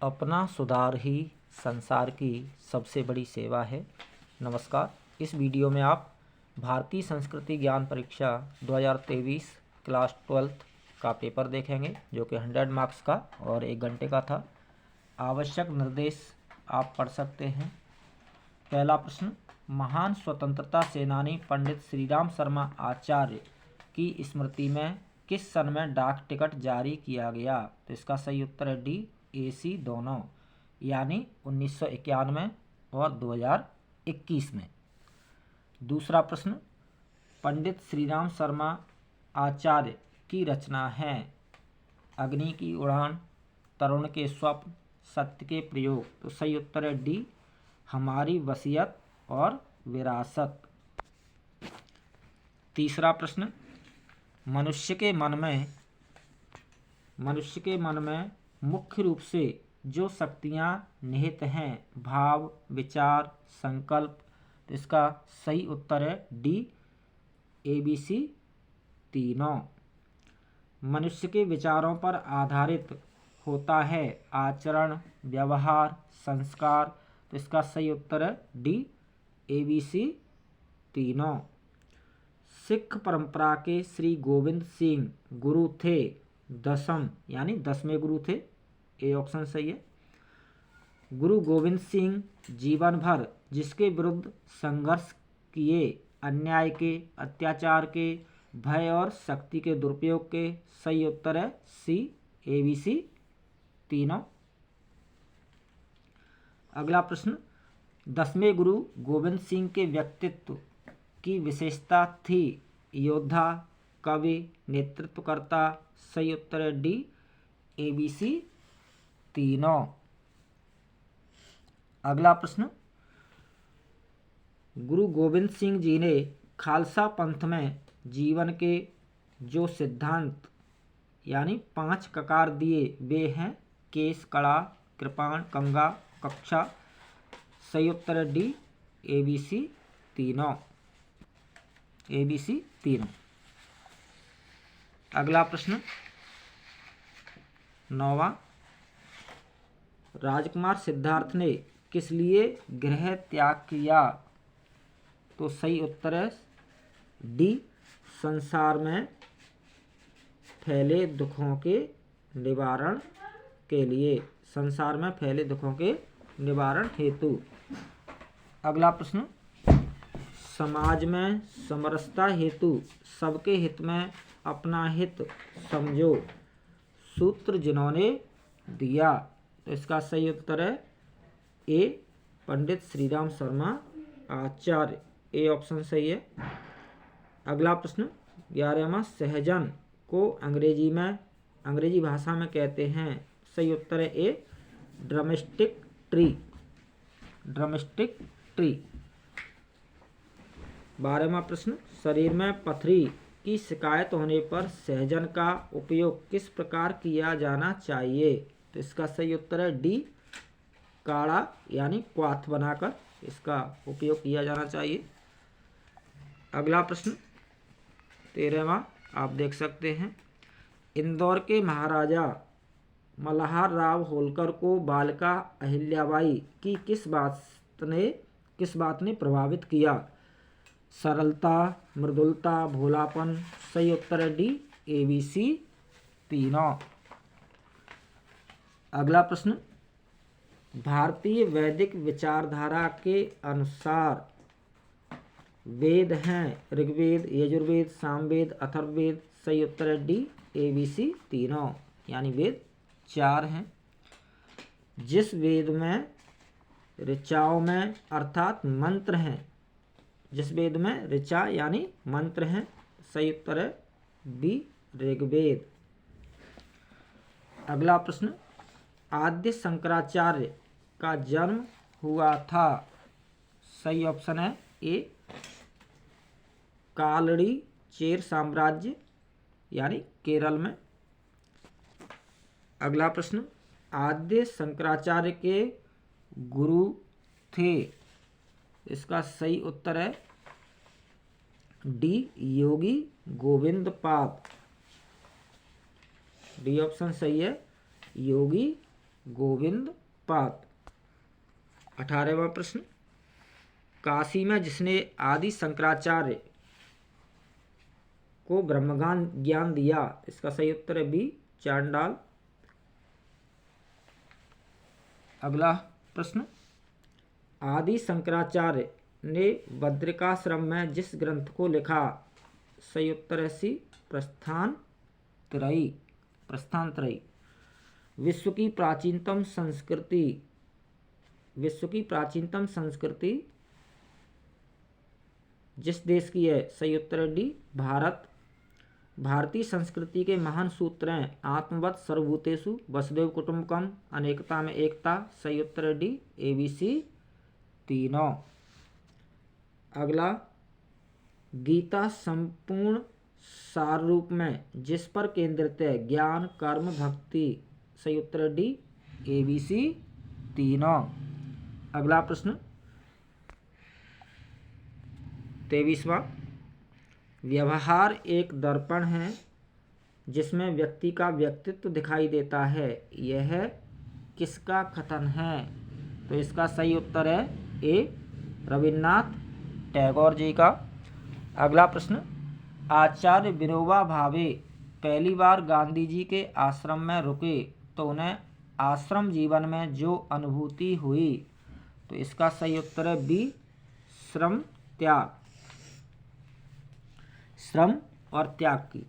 अपना सुधार ही संसार की सबसे बड़ी सेवा है। नमस्कार, इस वीडियो में आप भारतीय संस्कृति ज्ञान परीक्षा 2023 क्लास 12th का पेपर देखेंगे, जो कि 100 मार्क्स का और 1 घंटे का था। आवश्यक निर्देश आप पढ़ सकते हैं। पहला प्रश्न, महान स्वतंत्रता सेनानी पंडित श्रीराम शर्मा आचार्य की स्मृति में किस सन में डाक टिकट जारी किया गया? तो इसका सही उत्तर है डी, AC दोनों, यानी 1991 और 2021 में। दूसरा प्रश्न, पंडित श्रीराम शर्मा आचार्य की रचना है अग्नि की उड़ान, तरुण के स्वप्न, सत्य के प्रयोग। तो सही उत्तर है डी, हमारी वसीयत और विरासत। तीसरा प्रश्न, मनुष्य के मन में मुख्य रूप से जो शक्तियाँ निहित हैं, भाव, विचार, संकल्प। तो इसका सही उत्तर है डी, ABC तीनों। मनुष्य के विचारों पर आधारित होता है आचरण, व्यवहार, संस्कार। तो इसका सही उत्तर है डी, ABC तीनों। सिख परंपरा के श्री गोविंद सिंह गुरु थे दसम, यानी 10वें गुरु थे। ए ऑप्शन सही है। गुरु गोविंद सिंह जीवन भर जिसके विरुद्ध संघर्ष किए, अन्याय के, अत्याचार के, भय और शक्ति के दुरुपयोग के। सही उत्तर है सी, ABC तीनों। अगला प्रश्न, 10वें गुरु गोविंद सिंह के व्यक्तित्व की विशेषता थी योद्धा, कवि, नेतृत्वकर्ता। सही उत्तर है डी, ABC तीनों। अगला प्रश्न, गुरु गोविंद सिंह जी ने खालसा पंथ में जीवन के जो सिद्धांत यानी 5 ककार दिए, वे हैं केस, कड़ा, कृपाण, कंगा, कक्षा। सही उत्तर है डी, ABC तीनों। ABC तीनों। अगला प्रश्न 9वां, राजकुमार सिद्धार्थ ने किस लिए गृह त्याग किया? तो सही उत्तर है डी, संसार में फैले दुखों के निवारण के लिए, संसार में फैले दुखों के निवारण हेतु। अगला प्रश्न, समाज में समरसता हेतु सबके हित में अपना हित समझो सूत्र जिन्होंने दिया। तो इसका सही उत्तर है ए, पंडित श्रीराम शर्मा आचार्य। ए ऑप्शन सही है। अगला प्रश्न 11वां, सहजन को अंग्रेजी भाषा में कहते हैं। सही उत्तर है ए, ड्रमस्टिक ट्री। 12वां प्रश्न, शरीर में पथरी की शिकायत होने पर सहजन का उपयोग किस प्रकार किया जाना चाहिए? तो इसका सही उत्तर है डी, काढ़ा यानी क्वाथ बनाकर इसका उपयोग किया जाना चाहिए। अगला प्रश्न 13वां, आप देख सकते हैं, इंदौर के महाराजा मल्हार राव होलकर को बालिका अहिल्याबाई की किस बात ने प्रभावित किया? सरलता, मृदुलता, भोलापन। सही उत्तर है डी, ABC तीनों। अगला प्रश्न, भारतीय वैदिक विचारधारा के अनुसार वेद हैं ऋग्वेद, यजुर्वेद, सामवेद, अथर्ववेद। सही उत्तर है डी, ABC तीनों, यानी वेद 4 हैं। जिस वेद में ऋचाओं में अर्थात मंत्र हैं, जिस वेद में ऋचा यानी मंत्र हैं। सही उत्तर है बी, ऋग्वेद। अगला प्रश्न, आद्य शंकराचार्य का जन्म हुआ था। सही ऑप्शन है ए, कालड़ी चेर साम्राज्य यानी केरल में। अगला प्रश्न, आद्य शंकराचार्य के गुरु थे। इसका सही उत्तर है डी, योगी गोविंद पाद। डी ऑप्शन सही है, योगी गोविंद पाद। 18वां प्रश्न, काशी में जिसने आदि शंकराचार्य को ब्रह्मज्ञान ज्ञान दिया, इसका सही उत्तर है बी, चांडाल। अगला प्रश्न, आदि शंकराचार्य ने बद्रिकाश्रम में जिस ग्रंथ को लिखा, सही उत्तर है सी, प्रस्थान त्रयी। प्रस्थान त्रयी। विश्व की प्राचीनतम संस्कृति जिस देश की है, सही उत्तर है डी, भारत। भारतीय संस्कृति के महान सूत्र हैं आत्मवत् सर्वभूतेषु वसुधैव कुटुम्बकम, अनेकता में एकता, सही उत्तर है डी, ABC तीनों। अगला, गीता संपूर्ण सार रूप में जिस पर केंद्रित है, ज्ञान, कर्म, भक्ति, सही उत्तर है डी, ABC तीनों। अगला प्रश्न 23वां, व्यवहार एक दर्पण है जिसमें व्यक्ति का व्यक्तित्व दिखाई देता है, यह किसका कथन है? तो इसका सही उत्तर है ए, रविन्द्रनाथ टैगोर जी का। अगला प्रश्न, आचार्य विनोबा भावे पहली बार गांधी जी के आश्रम में रुके तो उन्हें आश्रम जीवन में जो अनुभूति हुई, तो इसका सही उत्तर है बी, श्रम त्याग, श्रम और त्याग की।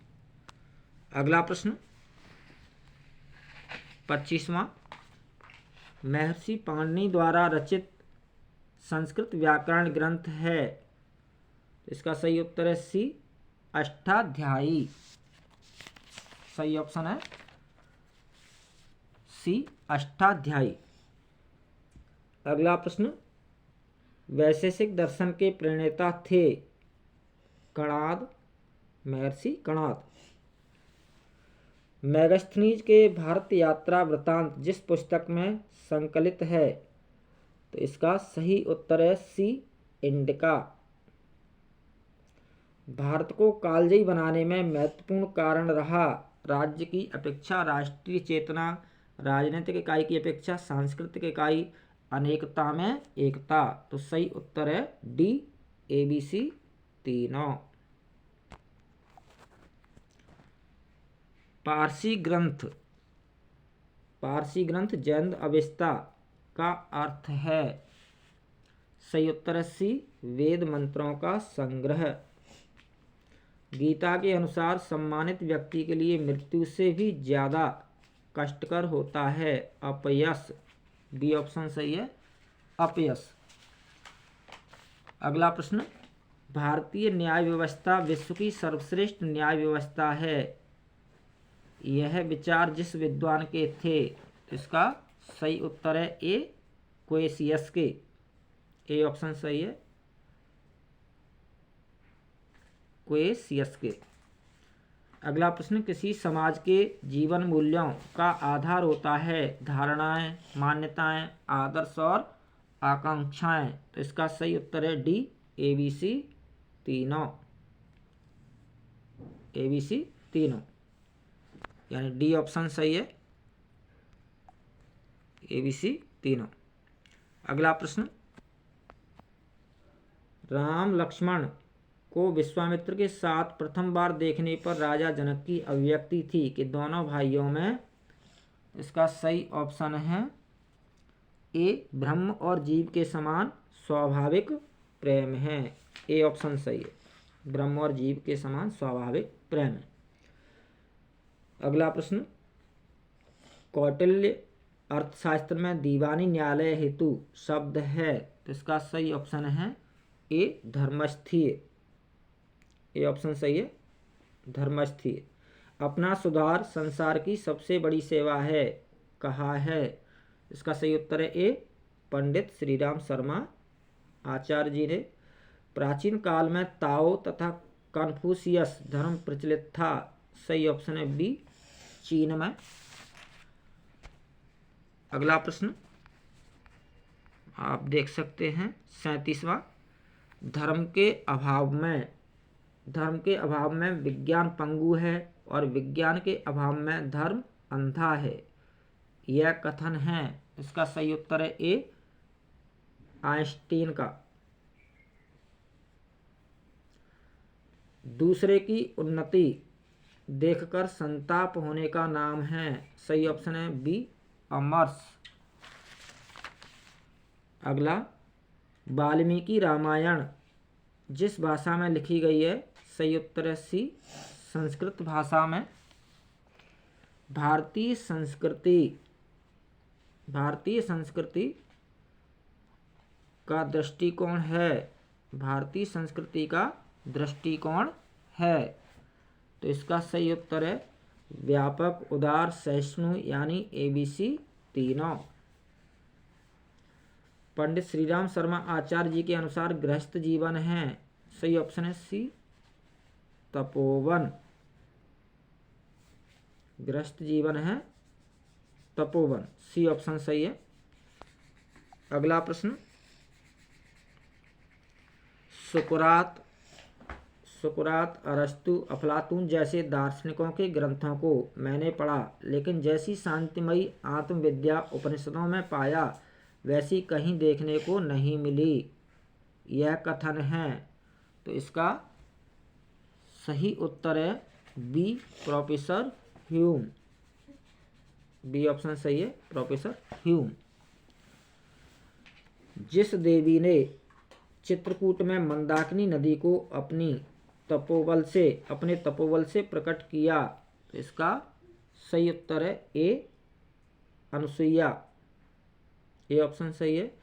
अगला प्रश्न 25वां, महर्षि पाणिनि द्वारा रचित संस्कृत व्याकरण ग्रंथ है, इसका सही उत्तर है सी, अष्टाध्यायी। सही ऑप्शन है सी, अष्टाध्यायी। अगला प्रश्न, वैशेषिक दर्शन के प्रणेता थे, कणाद, महर्षि कणाद। मेगास्थनीज के भारत यात्रा वृतांत जिस पुस्तक में संकलित है, तो इसका सही उत्तर है सी, इंडिका। भारत को कालजयी बनाने में महत्वपूर्ण कारण रहा, राज्य की अपेक्षा राष्ट्रीय चेतना, राजनीतिक इकाई की अपेक्षा सांस्कृतिक इकाई, अनेकता में एकता, तो सही उत्तर है डी, ABC तीनों। पारसी ग्रंथ जैन अवेस्ता का अर्थ है, सही उत्तर है सी, वेद मंत्रों का संग्रह। गीता के अनुसार सम्मानित व्यक्ति के लिए मृत्यु से भी ज्यादा कष्टकर होता है अपयश, बी ऑप्शन सही है, अपयश। अगला प्रश्न, भारतीय न्याय व्यवस्था विश्व की सर्वश्रेष्ठ न्याय व्यवस्था है, यह विचार जिस विद्वान के थे, इसका सही उत्तर है ए, क्वेसियस के, ए ऑप्शन सही है, क्वेसियस के। अगला प्रश्न, किसी समाज के जीवन मूल्यों का आधार होता है धारणाएं, मान्यताएं, आदर्श और आकांक्षाएं, तो इसका सही उत्तर है डी, ABC तीनों, ABC तीनों, यानी डी ऑप्शन सही है, ABC तीनों। अगला प्रश्न, राम लक्ष्मण को विश्वामित्र के साथ प्रथम बार देखने पर राजा जनक की अभिव्यक्ति थी कि दोनों भाइयों में, इसका सही ऑप्शन है ए, ब्रह्म और जीव के समान स्वाभाविक प्रेम है, ए ऑप्शन सही है, ब्रह्म और जीव के समान स्वाभाविक प्रेम है। अगला प्रश्न, कौटिल्य अर्थशास्त्र में दीवानी न्यायालय हेतु शब्द है, तो इसका सही ऑप्शन है ए, धर्मस्थीय, ए ऑप्शन सही है, धर्मस्थीय। अपना सुधार संसार की सबसे बड़ी सेवा है, कहा है, इसका सही उत्तर है ए, पंडित श्रीराम शर्मा आचार्य जी ने। प्राचीन काल में ताओ तथा कन्फ्यूशियस धर्म प्रचलित था, सही ऑप्शन है बी, चीन में। अगला प्रश्न आप देख सकते हैं 37वां, धर्म के अभाव में विज्ञान पंगु है और विज्ञान के अभाव में धर्म अंधा है, यह कथन है। इसका सही उत्तर है ए, आइंस्टीन का। दूसरे की उन्नति देखकर संताप होने का नाम है। सही ऑप्शन है बी, अमर्ष। अगला, वाल्मीकि रामायण जिस भाषा में लिखी गई है। सही उत्तर है सी, संस्कृत भाषा में। भारतीय संस्कृति का दृष्टिकोण है। भारतीय संस्कृति का दृष्टिकोण है। तो इसका सही उत्तर है व्यापक, उदार, सहिष्णु, यानी ABC तीनों। पंडित श्रीराम शर्मा आचार्य जी के अनुसार गृहस्थ जीवन है। सही ऑप्शन है सी, तपोवन। गृहस्थ जीवन है तपोवन, सी ऑप्शन सही है। अगला प्रश्न, सुकरात, अरस्तु, अफलातून जैसे दार्शनिकों के ग्रंथों को मैंने पढ़ा, लेकिन जैसी शांतिमयी आत्मविद्या उपनिषदों में पाया वैसी कहीं देखने को नहीं मिली। यह कथन है। तो इसका सही उत्तर है B, professor Hume. B option सही है, प्रोफेसर ह्यूम। जिस देवी ने चित्रकूट में मंदाकिनी नदी को अपने तपोबल से प्रकट किया, तो इसका सही उत्तर है ए, अनुसुईया। ये ऑप्शन सही है।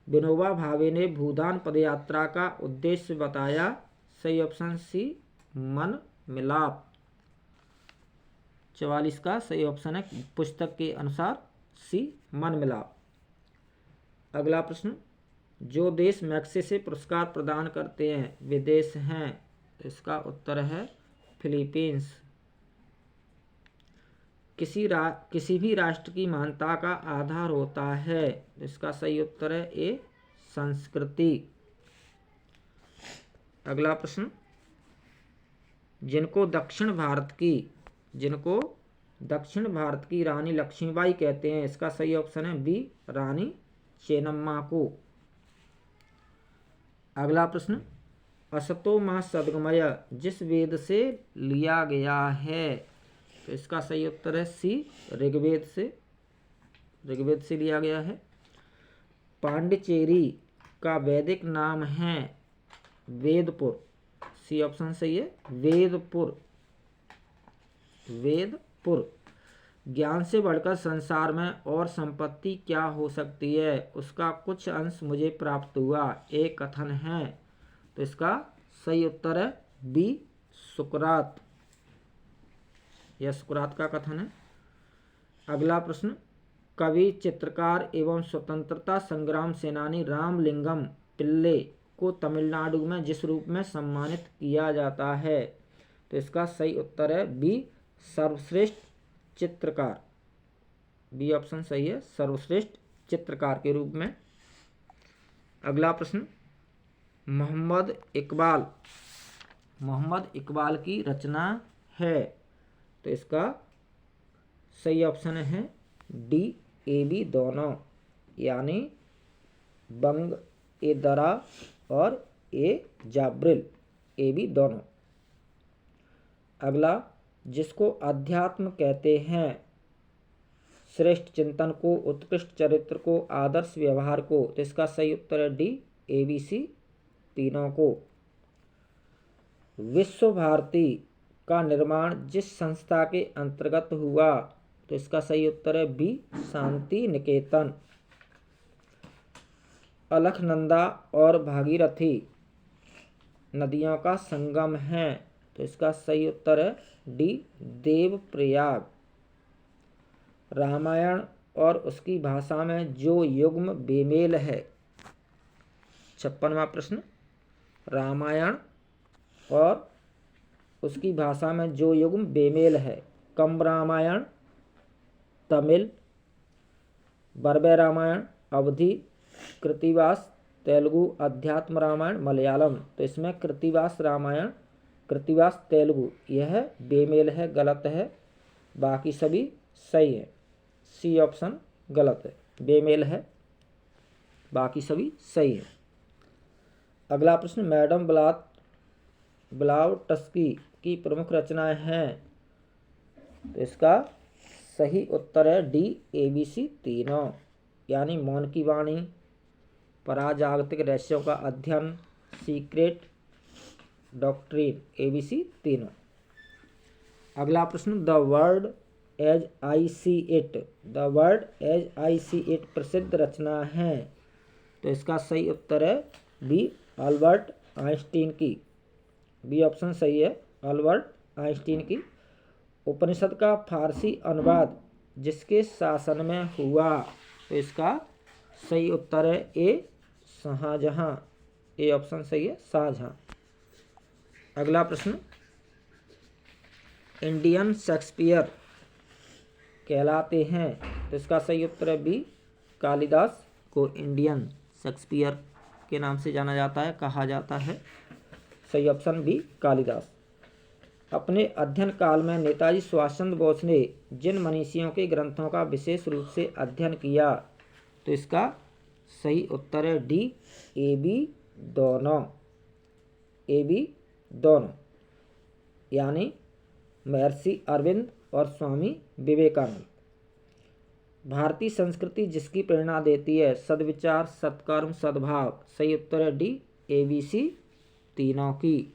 विनोबा भावे ने भूदान पदयात्रा का उद्देश्य बताया। सही ऑप्शन सी, मन मिलाप। 44 का सही ऑप्शन है पुस्तक के अनुसार सी, मन मिलाप। अगला प्रश्न, जो देश मैग्सेसे पुरस्कार प्रदान करते हैं वे देश हैं। इसका उत्तर है फिलीपींस। किसी भी राष्ट्र की महानता का आधार होता है। इसका सही उत्तर है ए, संस्कृति। अगला प्रश्न, जिनको दक्षिण भारत की रानी लक्ष्मीबाई कहते हैं। इसका सही ऑप्शन है बी, रानी चेन्नम्मा को। अगला प्रश्न, असतो मा सद्गमय जिस वेद से लिया गया है। तो इसका सही उत्तर है सी, ऋग्वेद से लिया गया है। पांडिचेरी का वैदिक नाम है वेदपुर। सी ऑप्शन सही है, वेदपुर। ज्ञान से बढ़कर संसार में और संपत्ति क्या हो सकती है, उसका कुछ अंश मुझे प्राप्त हुआ, एक कथन है। तो इसका सही उत्तर है बी, सुकरात। यह सुकरात का कथन है। अगला प्रश्न, कवि, चित्रकार एवं स्वतंत्रता संग्राम सेनानी रामलिंगम पिल्ले को तमिलनाडु में जिस रूप में सम्मानित किया जाता है। तो इसका सही उत्तर है बी, सर्वश्रेष्ठ चित्रकार। बी ऑप्शन सही है, सर्वश्रेष्ठ चित्रकार के रूप में। अगला प्रश्न, मोहम्मद इकबाल की रचना है। तो इसका सही ऑप्शन है डी, ए बी दोनों, यानी बंग ए दरा और ए जाब्रिल, ए बी दोनों। अगला, जिसको अध्यात्म कहते हैं, श्रेष्ठ चिंतन को, उत्कृष्ट चरित्र को, आदर्श व्यवहार को। तो इसका सही उत्तर है डी, ABC तीनों को। विश्व भारती का निर्माण जिस संस्था के अंतर्गत हुआ। तो इसका सही उत्तर है बी, शांति निकेतन। अलकनंदा और भागीरथी नदियों का संगम है। तो इसका सही उत्तर है डी, देवप्रयाग। रामायण और उसकी भाषा में जो युग्म बेमेल है। 56वां प्रश्न, रामायण और उसकी भाषा में जो युग्म बेमेल है। कंब रामायण तमिल, बर्बे रामायण अवधी, कृतिवास तेलुगु, अध्यात्म रामायण मलयालम। तो इसमें कृतिवास तेलुगु यह बेमेल है, गलत है, बाकी सभी सही है। सी ऑप्शन गलत है, बेमेल है, बाकी सभी सही है। अगला प्रश्न, मैडम ब्लावटस्की की प्रमुख रचनाएं हैं, तो इसका सही उत्तर है डी, ABC तीनों, यानी मौन की वाणी, पराजागतिक रहस्यों का अध्ययन, सीक्रेट डॉक्ट्रिन, ABC तीनों। अगला प्रश्न, the world as I see it प्रसिद्ध रचना है, तो इसका सही उत्तर है बी, अल्बर्ट आइंस्टीन की, बी ऑप्शन सही है, अल्बर्ट आइंस्टीन की। उपनिषद का फारसी अनुवाद जिसके शासन में हुआ, तो इसका सही उत्तर है ए, शाहजहां, ए ऑप्शन सही है, शाहजहां। अगला प्रश्न, इंडियन शेक्सपियर कहलाते हैं, तो इसका सही उत्तर है बी, कालिदास को इंडियन शेक्सपियर के नाम से जाना जाता है, कहा जाता है, सही ऑप्शन बी, कालिदास। अपने अध्ययन काल में नेताजी सुभाष चंद्र बोस ने जिन मनीषियों के ग्रंथों का विशेष रूप से अध्ययन किया, तो इसका सही उत्तर है डी, AB दोनों, AB दोनों, यानी महर्षि अरविंद और स्वामी विवेकानंद। भारतीय संस्कृति जिसकी प्रेरणा देती है, सद्विचार, सत्कर्म, सद्भाव, सही उत्तर है डी, ABC तीनों की।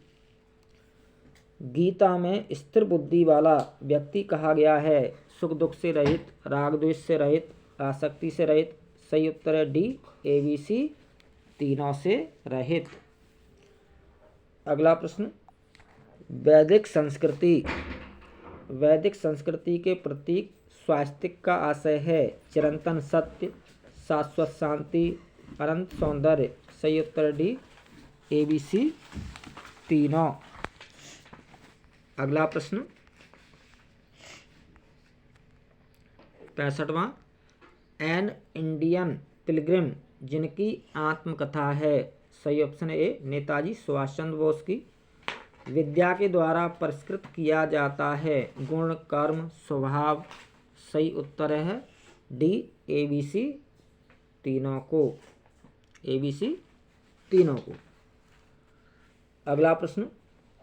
गीता में स्थिर बुद्धि वाला व्यक्ति कहा गया है, सुख दुख से रहित, राग द्वेष से रहित, आसक्ति से रहित, सही उत्तर है डी, ABC तीनों से रहित। अगला प्रश्न, वैदिक संस्कृति के प्रतीक स्वास्तिक का आशय है, चिरंतन सत्य, शाश्वत शांति, अनंत सौंदर्य, सही उत्तर डी, ABC तीनों। अगला प्रश्न 65वां, एन इंडियन पिलग्रिम जिनकी आत्मकथा है, सही ऑप्शन ए, नेताजी सुभाष चंद्र बोस की। विद्या के द्वारा परिष्कृत किया जाता है, गुण, कर्म, स्वभाव, सही उत्तर है डी, ABC तीनों को, ABC तीनों को। अगला प्रश्न,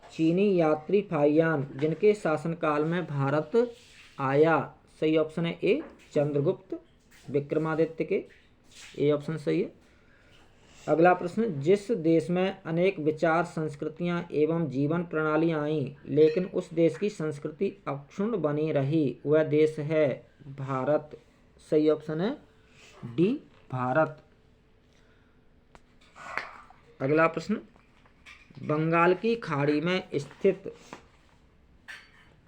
चीनी यात्री फाहियान जिनके शासनकाल में भारत आया, सही ऑप्शन है ए, चंद्रगुप्त विक्रमादित्य के, ए ऑप्शन सही है। अगला प्रश्न, जिस देश में अनेक विचार, संस्कृतियां एवं जीवन प्रणाली आईं लेकिन उस देश की संस्कृति अक्षुण्ण बनी रही, वह देश है भारत, सही ऑप्शन है डी, भारत। अगला प्रश्न, बंगाल की खाड़ी में स्थित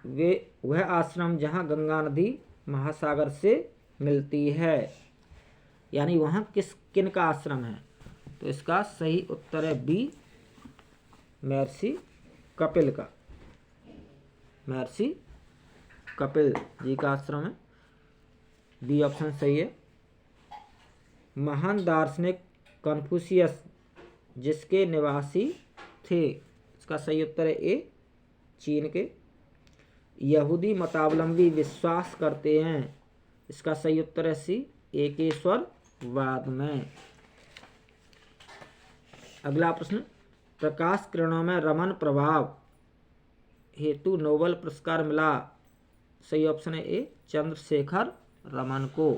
वह आश्रम जहां गंगा नदी महासागर से मिलती है, यानी वहां किन का आश्रम है, तो इसका सही उत्तर है बी, महर्षि कपिल का, महर्षि कपिल जी का आश्रम है, बी ऑप्शन सही है। महान दार्शनिक कन्फ्यूशियस जिसके निवासी थे, इसका सही उत्तर है ए, चीन के। यहूदी मतावलंबी विश्वास करते हैं, इसका सही उत्तर है सी, एकेश्वरवाद में। अगला प्रश्न, प्रकाश किरणों में रमन प्रभाव हेतु नोबेल पुरस्कार मिला, सही ऑप्शन है ए, चंद्रशेखर रमन को।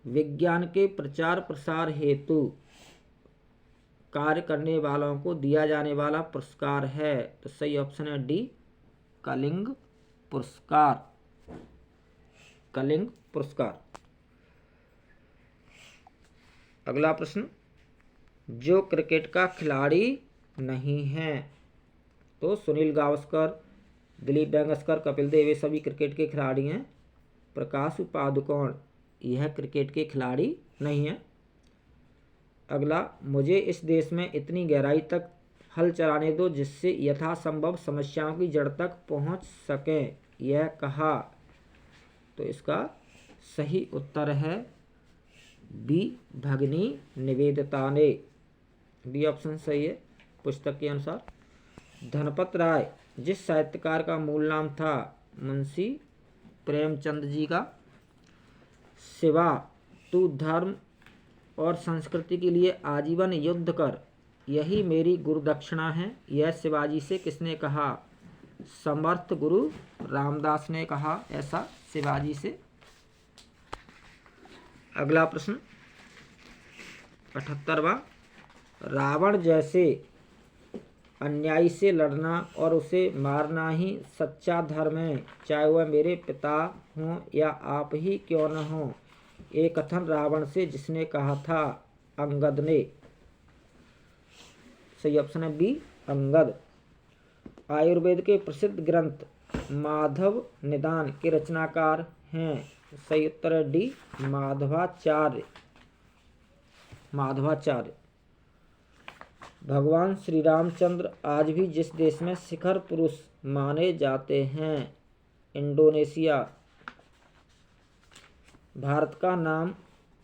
विज्ञान के प्रचार प्रसार हेतु कार्य करने वालों को दिया जाने वाला पुरस्कार है, तो सही ऑप्शन है डी, कलिंग पुरस्कार, कलिंग पुरस्कार। अगला प्रश्न, जो क्रिकेट का खिलाड़ी नहीं है, तो सुनील गावस्कर, दिलीप वेंगसरकर, कपिल देव, ये सभी क्रिकेट के खिलाड़ी हैं। प्रकाश पादुकोण यह क्रिकेट के खिलाड़ी नहीं है। अगला, मुझे इस देश में इतनी गहराई तक हल चलाने दो जिससे यथासंभव समस्याओं की जड़ तक पहुंच सकें, यह कहा, तो इसका सही उत्तर है बी, भगिनी निवेदिता ने, बी ऑप्शन सही है पुस्तक के अनुसार। धनपत राय जिस साहित्यकार का मूल नाम था, मुंशी प्रेमचंद जी का, शिवा, तू धर्म और संस्कृति के लिए आजीवन युद्ध कर, यही मेरी गुरुदक्षिणा है। यह शिवाजी से किसने कहा? समर्थ गुरु रामदास ने कहा ऐसा शिवाजी से। अगला प्रश्न 78वां, रावण जैसे अन्यायी से लड़ना और उसे मारना ही सच्चा धर्म है, चाहे वह मेरे पिता हों या आप ही क्यों न हों। ये कथन रावण से जिसने कहा था? अंगद ने। सही ऑप्शन है बी, अंगद। आयुर्वेद के प्रसिद्ध ग्रंथ माधव निदान के रचनाकार हैं। सही उत्तर है डी, माधवाचार्य। भगवान श्री रामचंद्र आज भी जिस देश में शिखर पुरुष माने जाते हैं? इंडोनेशिया। भारत का नाम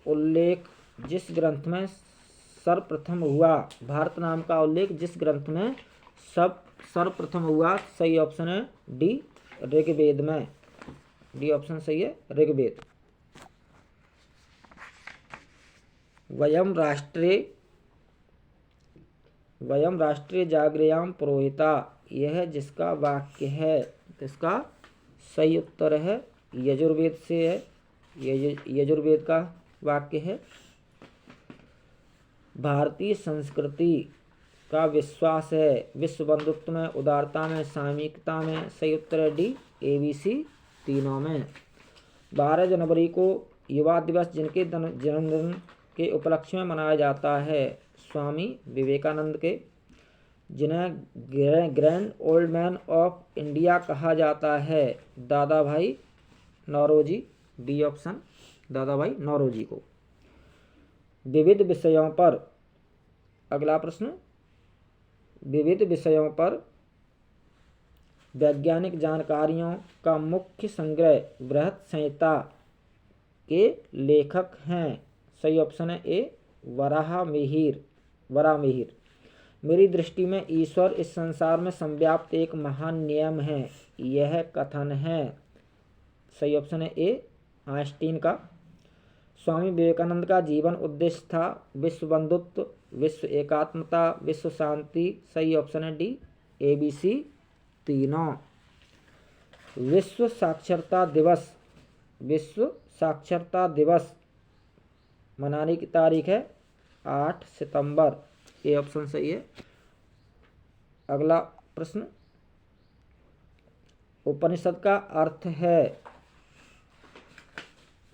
उल्लेख जिस ग्रंथ में सर्वप्रथम हुआ? भारत नाम का उल्लेख जिस ग्रंथ में सर्वप्रथम हुआ? सही ऑप्शन है डी, ऋग्वेद में। डी ऑप्शन सही है, ऋग्वेद। वयम राष्ट्रे जागृयाम पुरोहिता, यह जिसका वाक्य है? इसका सही उत्तर है यजुर्वेद से है। यजुर्वेद का वाक्य है। भारतीय संस्कृति का विश्वास है विश्व बंधुत्व में, उदारता में, सामूहिकता में। सही उत्तर है डी, ABC तीनों में। 12 जनवरी को युवा दिवस जिनके जन्मदिन के उपलक्ष्य में मनाया जाता है? स्वामी विवेकानंद के। जिन्हें grand old man of India कहा जाता है? दादा भाई नौरोजी। डी ऑप्शन, दादा भाई नौरोजी को। विविध विषयों पर, अगला प्रश्न, विविध विषयों पर वैज्ञानिक जानकारियों का मुख्य संग्रह बृहत संहिता के लेखक हैं? सही ऑप्शन है ए, वराहमिहिर। मेरी दृष्टि में ईश्वर इस संसार में संव्याप्त एक महान नियम है, यह कथन है। सही ऑप्शन है ए, आइंस्टीन का। स्वामी विवेकानंद का जीवन उद्देश्य था? विश्व बंधुत्व, विश्व एकात्मता, विश्व शांति। सही ऑप्शन है डी, ABC तीनों। विश्व साक्षरता दिवस मनाने की तारीख है 8 सितंबर। ये ऑप्शन सही है। अगला प्रश्न, उपनिषद का अर्थ है?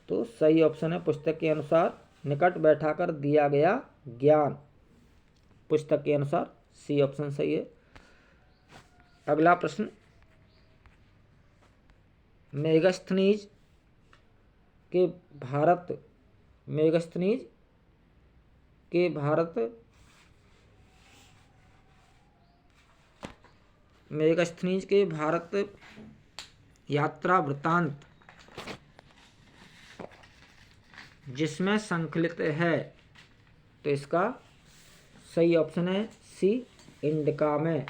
तो सही ऑप्शन है पुस्तक के अनुसार निकट बैठाकर दिया गया ज्ञान। पुस्तक के अनुसार सी ऑप्शन सही है। अगला प्रश्न, मेगास्थनीज के भारत यात्रा वृत्तांत जिसमें संकलित है? तो इसका सही ऑप्शन है सी, इंडिका में।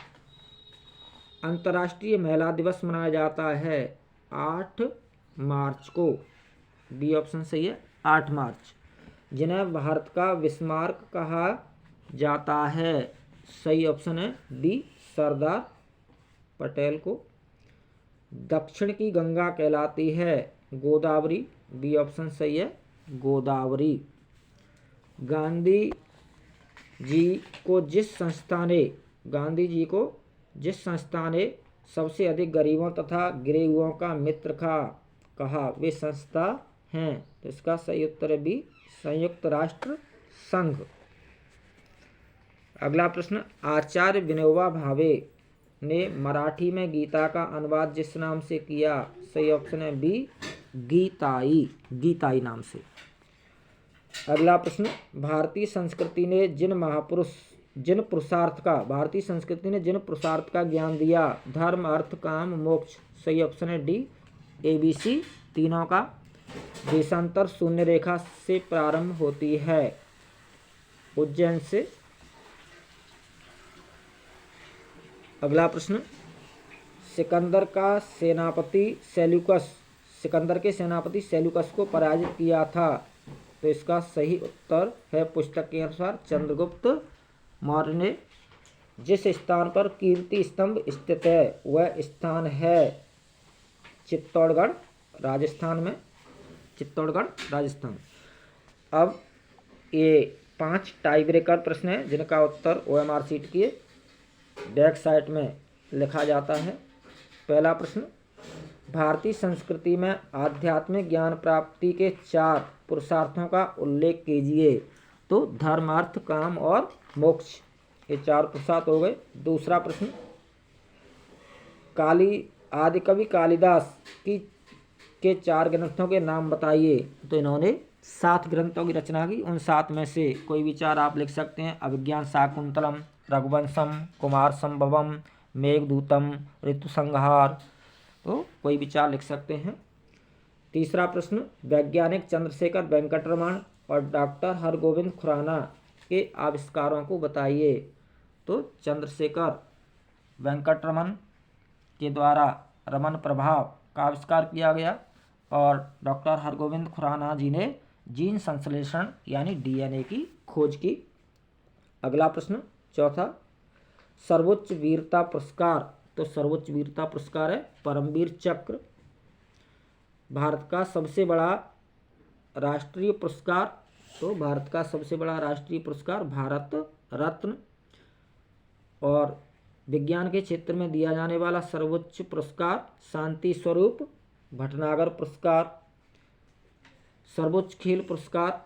अंतर्राष्ट्रीय महिला दिवस मनाया जाता है 8 मार्च को। डी ऑप्शन सही है, 8 मार्च। जिन्हें भारत का बिस्मार्क कहा जाता है? सही ऑप्शन है डी, सरदार पटेल को। दक्षिण की गंगा कहलाती है? गोदावरी। डी ऑप्शन सही है, गोदावरी। गांधी जी को जिस संस्था ने सबसे अधिक गरीबों तथा गिरे हुओं का मित्र कहा, वे संस्था हैं? तो इसका सही उत्तर है बी, संयुक्त राष्ट्र संघ। अगला प्रश्न, आचार्य विनोबा भावे ने मराठी में गीता का अनुवाद जिस नाम से किया? सही ऑप्शन है बी, गीताई नाम से। अगला प्रश्न, भारतीय संस्कृति ने जिन पुरुषार्थ का ज्ञान दिया? धर्म, अर्थ, काम, मोक्ष। सही ऑप्शन है डी, ABC तीनों का। देशांतर शून्य रेखा से प्रारंभ होती है? उज्जैन से। अगला प्रश्न, सिकंदर का सेनापति सेल्यूकस सिकंदर के सेनापति सेल्यूकस को पराजित किया था? तो इसका सही उत्तर है पुस्तक के अनुसार चंद्रगुप्त मौर्य ने। जिस स्थान पर कीर्ति स्तंभ स्थित है वह स्थान है चित्तौड़गढ़ राजस्थान में, चित्तौड़गढ़ राजस्थान। अब ये 5 टाई ब्रेकर प्रश्न हैं जिनका उत्तर OMR शीट की बैक साइड में लिखा जाता है। पहला प्रश्न, भारतीय संस्कृति में आध्यात्मिक ज्ञान प्राप्ति के 4 पुरुषार्थों का उल्लेख कीजिए। तो धर्म, अर्थ, काम और मोक्ष, ये 4 पुरुषार्थ हो गए। दूसरा प्रश्न, आदिकवि कालिदास के 4 ग्रंथों के नाम बताइए। तो इन्होंने 7 ग्रंथों की रचना की। उन 7 में से कोई भी 4 आप लिख सकते हैं। अभिज्ञान शाकुंतलम, रघुवंशम, कुमार संभवम, मेघदूतम, ऋतुसंहार, तो कोई भी 4 लिख सकते हैं। तीसरा प्रश्न, वैज्ञानिक चंद्रशेखर वेंकटरमण और डॉक्टर हरगोविंद खुराना के आविष्कारों को बताइए। तो चंद्रशेखर वेंकटरमण के द्वारा रमन प्रभाव का आविष्कार किया गया और डॉक्टर हरगोविंद खुराना जी ने जीन संश्लेषण यानी DNA की खोज की। अगला प्रश्न, चौथा, सर्वोच्च वीरता पुरस्कार। तो सर्वोच्च वीरता पुरस्कार है परमवीर चक्र। भारत का सबसे बड़ा राष्ट्रीय पुरस्कार। तो भारत का सबसे बड़ा राष्ट्रीय पुरस्कार भारत रत्न। और विज्ञान के क्षेत्र में दिया जाने वाला सर्वोच्च पुरस्कार शांति स्वरूप भटनागर पुरस्कार। सर्वोच्च खेल पुरस्कार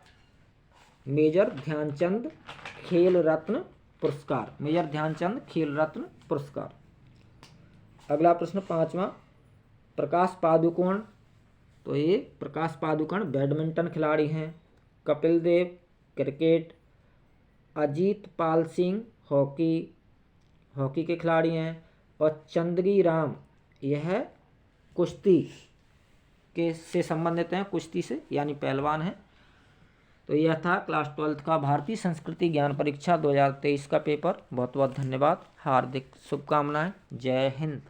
मेजर ध्यानचंद खेल रत्न पुरस्कार, मेजर ध्यानचंद खेल रत्न पुरस्कार। अगला प्रश्न, 5वां, प्रकाश पादुकोण। तो ये प्रकाश पादुकोण बैडमिंटन खिलाड़ी हैं। कपिल देव क्रिकेट, अजीत पाल सिंह हॉकी के खिलाड़ी हैं और चंदगी राम यह कुश्ती के से संबंधित हैं, कुश्ती से यानी पहलवान हैं। तो यह था क्लास 12 का भारतीय संस्कृति ज्ञान परीक्षा 2023 का पेपर। बहुत बहुत धन्यवाद, हार्दिक शुभकामनाएं। जय हिंद।